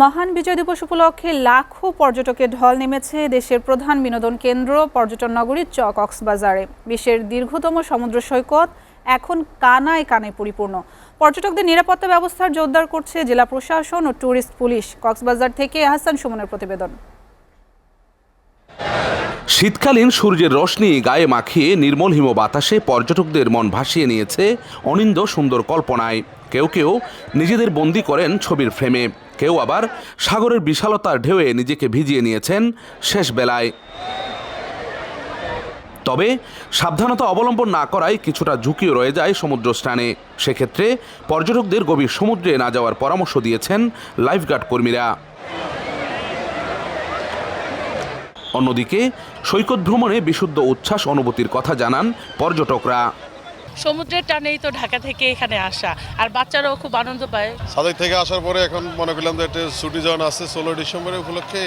মহান বিজয় দিবস উপলক্ষে লাখো পর্যটকের ঢল নেমেছে দেশের প্রধান বিনোদন কেন্দ্র পর্যটন নগরী কক্সবাজারে। বিশ্বের দীর্ঘতম সমুদ্র সৈকত এখন কানায় কানায় পরিপূর্ণ। পর্যটকদের নিরাপত্তা ব্যবস্থার জোরদার করছে জেলা প্রশাসন ও ট্যুরিস্ট পুলিশ। কক্সবাজার থেকে আহসান সুমনের প্রতিবেদন। শীতকালীন সূর্যের রোশনি গায়ে মাখিয়ে নির্মল হিম বাতাসে পর্যটকদের মন ভাসিয়ে নিয়েছে অনিন্দ্য সুন্দর কল্পনায়। কেউ কেউ নিজেদের বন্দী করেন ছবির ফ্রেমে, কেউ আবার সাগরের বিশালতার ঢেউয়ে নিজেকে ভিজিয়ে নিয়েছেন শেষ বেলায়। তবে সাবধানতা অবলম্বন না করায় কিছুটা ঝুঁকিও রয়ে যায় সমুদ্র স্নানে। সেক্ষেত্রে পর্যটকদের গভীর সমুদ্রে না যাওয়ার পরামর্শ দিয়েছেন লাইফগার্ড কর্মীরা। অন্যদিকে সৈকত ভ্রমণে বিশুদ্ধ উচ্ছ্বাস অনুভূতির কথা জানান পর্যটকরা। সমুদ্রের টানেই তো ঢাকা থেকে এখানে আসা, আর বাচ্চারাও খুব আনন্দ পায়। সাদেক থেকে আসার পরে এখন মনে করলাম যে একটা ছুটি যখন আসছে 16 ডিসেম্বরের উপলক্ষে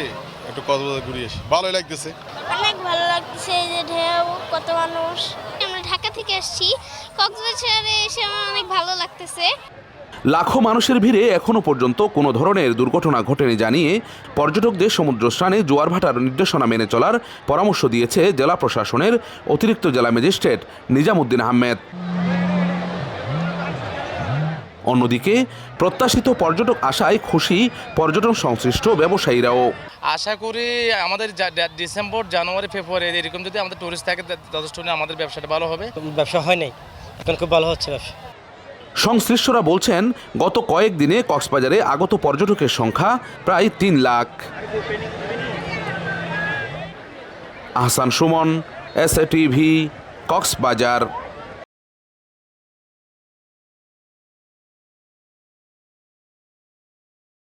একটু কক্সবাজার ঘুরে আসি, ভালোই লাগতেছে। অনেক ভালো লাগতেছে, এই যে ঢেউ, কত মানুষ। আমরা ঢাকা থেকে আসছি, কক্সবাজারে এসে আমার অনেক ভালো লাগতেছে। লাখো মানুষের ভিড়ে এখনো পর্যন্ত কোনো ধরনের দুর্ঘটনা ঘটেনি জানিয়ে পর্যটকদের সমুদ্র স্নানে জোয়ার ভাটার নির্দেশনা মেনে চলার পরামর্শ দিয়েছে জেলা প্রশাসনের অতিরিক্ত জেলা ম্যাজিস্ট্রেট নিজামুদ্দিন আহমেদ। অন্যদিকে প্রত্যাশিত পর্যটক আসায় খুশি পর্যটন সংশ্লিষ্ট ব্যবসায়ীরাও। আশা করি আমাদের ডিসেম্বর, জানুয়ারি, ফেব্রুয়ারি এরকম যদি আমাদের টুরিস্ট থাকে যথেষ্ট আমাদের ব্যবসাটা ভালো হবে। ব্যবসা হয় নাই, এখন খুব ভালো হচ্ছে ব্যবসা। সংশ্লিষ্টরা বলছেন গত কয়েকদিনে কক্সবাজারে আগত পর্যটকের সংখ্যা প্রায় 3 লাখ। Ahsan Suman, SA TV, Cox's Bazar.